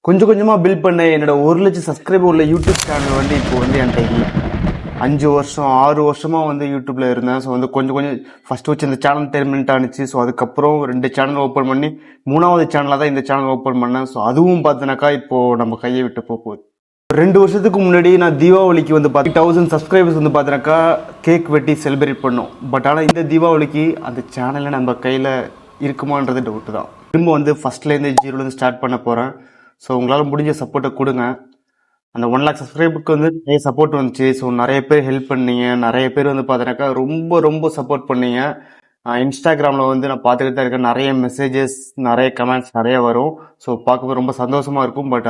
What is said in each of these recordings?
கொஞ்சம் கொஞ்சமாக பில்ட் பண்ண என்னோட 1,00,000 சப்ஸ்கிரைபர் உள்ள யூடியூப் சேனல் வந்து இப்போ வந்து என்கிட்ட இல்லை. 5 வருஷம் 6 வருஷமாக வந்து யூடியூப்பில் இருந்தேன். ஸோ வந்து கொஞ்சம் கொஞ்சம் ஃபஸ்ட்டு வச்சு இந்த சேனல் டெர்மினேட் ஆனிச்சு. ஸோ அதுக்கப்புறம் 2 சேனல் ஓப்பன் பண்ணி 3வது சேனலாக தான் இந்த சேனல் ஓப்பன் பண்ணேன். ஸோ அதுவும் பார்த்தீங்கன்னாக்கா இப்போது நம்ம கையை விட்டு போகுது. 2 வருஷத்துக்கு முன்னாடி நான் தீபாவளிக்கு வந்து 10,000 சப்ஸ்கிரைபர்ஸ் வந்து பார்த்தீங்கன்னாக்கா கேக் வெட்டி செலிப்ரேட் பண்ணோம். பட் ஆனால் இந்த தீபாவளிக்கு அந்த சேனலில் நம்ம கையில் இருக்குமான்றது டவுட்டு தான். திரும்ப வந்து ஃபஸ்ட்லேருந்து 0லேருந்து ஸ்டார்ட் பண்ண போகிறேன். ஸோ உங்களால் முடிஞ்ச சப்போர்ட்டை கொடுங்க. அந்த 1 லேக் சப்ஸ்கிரைபருக்கு வந்து நிறைய சப்போர்ட் வந்துச்சு. ஸோ நிறைய பேர் ஹெல்ப் பண்ணீங்க. நிறைய பேர் வந்து பார்த்தீங்கன்னாக்கா ரொம்ப ரொம்ப சப்போர்ட் பண்ணீங்க. இன்ஸ்டாகிராமில் வந்து நான் பார்த்துக்கிட்டு தான் இருக்கேன். நிறைய மெசேஜஸ், நிறைய கமெண்ட்ஸ் நிறைய வரும். ஸோ பார்க்கும்போது ரொம்ப சந்தோஷமாக இருக்கும். பட்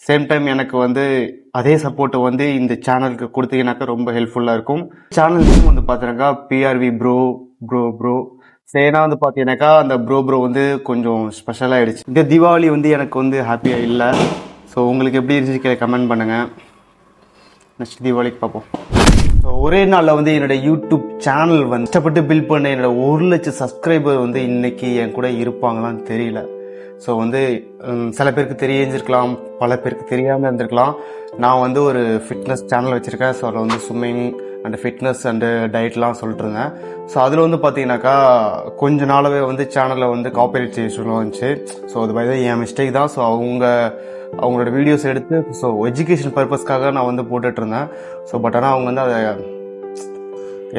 சேம் டைம் எனக்கு வந்து அதே சப்போர்ட்டை வந்து இந்த சேனலுக்கு கொடுத்தீங்கன்னாக்கா ரொம்ப ஹெல்ப்ஃபுல்லாக இருக்கும். சேனலுக்கும் வந்து பார்த்தீங்கன்னாக்கா பிஆர்வி ப்ரோ ப்ரோ ப்ரோ சேனா வந்து பார்த்தீங்கன்னாக்கா அந்த ப்ரோ வந்து கொஞ்சம் ஸ்பெஷலாகிடுச்சு. இந்த தீபாவளி வந்து எனக்கு வந்து ஹாப்பியாக இல்லை. ஸோ உங்களுக்கு எப்படி இருந்துச்சு கமெண்ட் பண்ணுங்கள். நெக்ஸ்ட் தீபாவளிக்கு பார்ப்போம். ஸோ ஒரே நாளில் வந்து என்னோட யூடியூப் சேனல் வந்து கஷ்டப்பட்டு பில்ட் பண்ண என்னோட 1,00,000 சப்ஸ்கிரைபர் வந்து இன்னைக்கு என் கூட இருப்பாங்களான்னு தெரியல. ஸோ வந்து சில பேருக்கு தெரிஞ்சிருக்கலாம், பல பேருக்கு தெரியாமல் இருந்திருக்கலாம். நான் வந்து ஒரு ஃபிட்னஸ் சேனல் வச்சுருக்கேன். ஸோ அதில் வந்து ஸ்விம்மிங் அண்ட் ஃபிட்னஸ் அண்டு டயட்லாம் சொல்லிட்டு இருந்தேன். ஸோ அதில் வந்து பார்த்தீங்கன்னாக்கா கொஞ்ச நாளாகவே வந்து சேனலில் வந்து காப்பிரைட் இஷ்யூலாம் வந்துச்சு. ஸோ அது பை என் மிஸ்டேக் தான். ஸோ அவங்களோட வீடியோஸ் எடுத்து ஸோ எஜுகேஷன் பர்பஸ்க்காக நான் வந்து போட்டுட்ருந்தேன். ஸோ பட் ஆனால் அவங்க வந்து அதை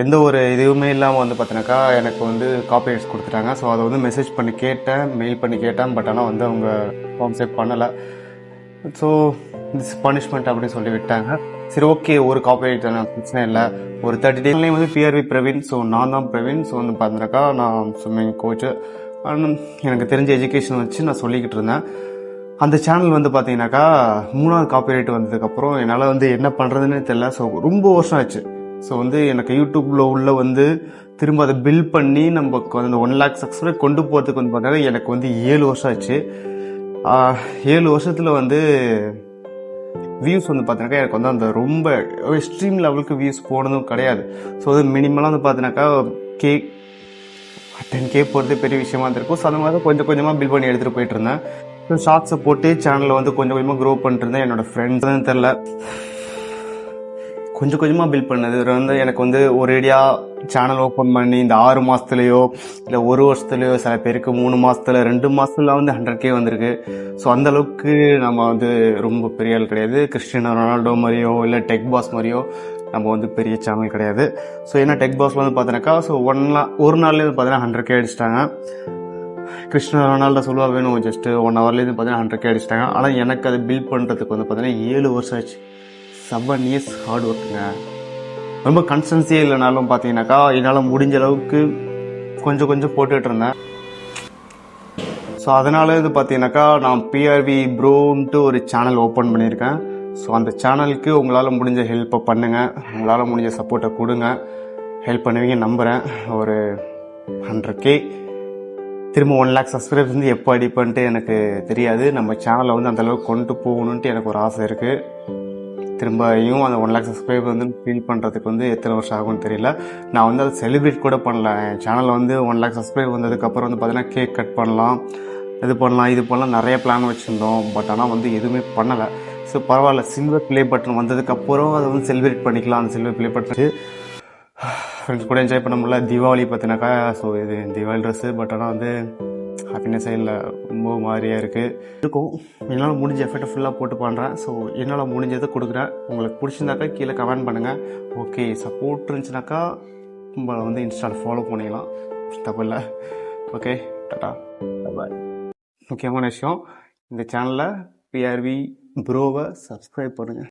எந்த ஒரு இதுவுமே இல்லாமல் வந்து பார்த்தீங்கன்னாக்கா எனக்கு வந்து காப்பிரைட்ஸ் கொடுத்துட்டாங்க. ஸோ அதை வந்து மெசேஜ் பண்ணி கேட்டேன், மெயில் பண்ணி கேட்டேன். பட் ஆனால் வந்து அவங்க கான்செப்ட் பண்ணலை. ஸோ திஸ் பனிஷ்மெண்ட் அப்படின்னு சொல்லி விட்டாங்க. சரி, ஓகே, ஒரு காப்பிரைட் தானே, பிரச்சனை இல்லை. ஒரு 30 டேஸ்லேயும் வந்து பிஆர்வி பிரவீன். ஸோ நான் தான் பிரவீன். ஸோ வந்து பார்த்தீங்கன்னாக்கா நான் ஸ்விம்மிங் கோச்சு, எனக்கு தெரிஞ்ச எஜுகேஷன் வச்சு நான் சொல்லிக்கிட்டு இருந்தேன். அந்த சேனல் வந்து பார்த்தீங்கன்னாக்கா 3வது காப்பிரைட் வந்ததுக்கப்புறம் என்னால் வந்து என்ன பண்ணுறதுன்னு தெரியல. ஸோ ரொம்ப வருஷம் ஆச்சு. ஸோ வந்து எனக்கு யூடியூப்பில் உள்ள வந்து திரும்ப அதை பில்ட் பண்ணி நமக்கு வந்து 1 லேக் சப்ஸ்கிரைப் கொண்டு போகிறதுக்கு வந்து பார்த்தீங்கன்னா எனக்கு வந்து 7 வருஷம் ஆச்சு. 7 வருஷத்தில் வந்து வியூஸ் வந்து பார்த்தீங்கன்னாக்கா எனக்கு வந்து அந்த ரொம்ப எக்ஸ்ட்ரீம் லெவலுக்கு வியூஸ் போனதும் கிடையாது. ஸோ அது மினிமலாக வந்து பார்த்தீங்கன்னாக்கா 10K போகிறது பெரிய விஷயமா இருந்திருக்கும். ஸோ அந்த மாதிரி தான் கொஞ்சம் கொஞ்சமாக பில்ட் பண்ணி எடுத்துகிட்டு போயிட்டு இருந்தேன். ஸோ ஷார்ட்ஸை போட்டு சேனலில் வந்து கொஞ்சம் கொஞ்சமாக க்ரோ பண்ணிட்டு இருந்தேன். என்னோடய ஃப்ரெண்ட்ஸ் தெரில, கொஞ்சம் கொஞ்சமாக பில்ட் பண்ணது வந்து எனக்கு வந்து ஒரேடியாக சேனல் ஓப்பன் பண்ணி இந்த 6 மாதத்துலையோ இல்லை 1 வருஷத்துலையோ, சில பேருக்கு 3 மாதத்துல 2 மாதத்துல வந்து 100K வந்திருக்கு. ஸோ அந்தளவுக்கு நம்ம வந்து ரொம்ப பெரிய ஆள் கிடையாது. கிறிஸ்டியானோ ரொனால்டோ மாதிரியோ இல்லை டெக் பாஸ் மாதிரியோ நம்ம வந்து பெரிய சேனல் கிடையாது. ஸோ ஏன்னா டெக் பாஸில் வந்து பார்த்தீங்கன்னாக்கா ஸோ ஒரு நாள்லேயே பார்த்தீங்கன்னா 100K அடிச்சிட்டாங்க. கிறிஸ்டியானோ ரொனால்டோ சொல்லுவா வேணும் ஜஸ்ட்டு 1 ஹவர்லேருந்து பார்த்தீங்கன்னா 100K அடிச்சிட்டாங்க. ஆனால் எனக்கு அதை பில்ட் பண்ணுறதுக்கு வந்து பார்த்தீங்கன்னா 7 வருஷம் ஆச்சு. 7 இயர்ஸ் ஹார்ட் ஒர்க்குங்க. ரொம்ப கன்சிஸ்டன்சியே இல்லைனாலும் பார்த்தீங்கன்னாக்கா என்னால் முடிஞ்ச அளவுக்கு கொஞ்சம் கொஞ்சம் போட்டுட்டு இருந்தேன். ஸோ அதனால இது பார்த்தீங்கன்னாக்கா நான் பிஆர்வி ப்ரோன்ட்டு ஒரு சேனல் ஓப்பன் பண்ணியிருக்கேன். ஸோ அந்த சேனலுக்கு உங்களால் முடிஞ்ச ஹெல்ப்பை பண்ணுங்கள், உங்களால் முடிஞ்ச சப்போர்ட்டை கொடுங்க. ஹெல்ப் பண்ணுவீங்க நம்புகிறேன். ஒரு 100K திரும்ப 1 லேக் சப்ஸ்கிரைபர்ஸ் வந்து எப்போ அடிப்பன்ட்டு எனக்கு தெரியாது. நம்ம சேனலை வந்து அந்தளவுக்கு கொண்டு போகணுன்ட்டு எனக்கு ஒரு ஆசை இருக்குது. திரும்பியும் அந்த 1 லேக் சப்ஸ்கிரைபர் வந்து ஃபீல் பண்ணுறதுக்கு வந்து எத்தனை வருஷம் ஆகும்னு தெரியல. நான் வந்து அதை செலிப்ரேட் கூட பண்ணல. என் சேனலில் வந்து 1 லேக் சப்ஸ்கிரைபர் வந்ததுக்கப்புறம் வந்து பார்த்தீங்கன்னா கேக் கட் பண்ணலாம், இது பண்ணலாம் நிறைய பிளான் வச்சுருந்தோம். பட் ஆனால் வந்து எதுவுமே பண்ணலை. ஸோ பரவாயில்ல, சில்வர் ப்ளே பட்டன் வந்ததுக்கப்புறம் அதை வந்து செலிப்ரேட் பண்ணிக்கலாம். அந்த சில்வர் ப்ளே பட்டன் ஃப்ரெண்ட்ஸ் கூட என்ஜாய் பண்ண முடியல. தீபாவளி பார்த்தினாக்கா ஸோ இது தீபாவளி ட்ரெஸ்ஸு. பட் ஆனால் வந்து ஹாப்பினஸ்ஸே இல்லை, ரொம்ப மாதிரியாக இருக்கும். என்னால் முடிஞ்ச எஃபர்ட்டை ஃபுல்லாக போட்டு பண்ணுறேன். ஸோ என்னால் முடிஞ்சதை கொடுக்குறேன். உங்களுக்கு பிடிச்சிருந்தாக்கா கீழே கமெண்ட் பண்ணுங்கள். ஓகே, சப்போர்ட் இருந்துச்சுனாக்கா நம்மளை வந்து இன்ஸ்டாவில் ஃபாலோ பண்ணிக்கலாம், தப்பில்லை. ஓகே, டாடா, பாய். முக்கியமான விஷயம், இந்த சேனலில் பிஆர்வி ப்ரோவை சப்ஸ்கிரைப் பண்ணுங்கள்.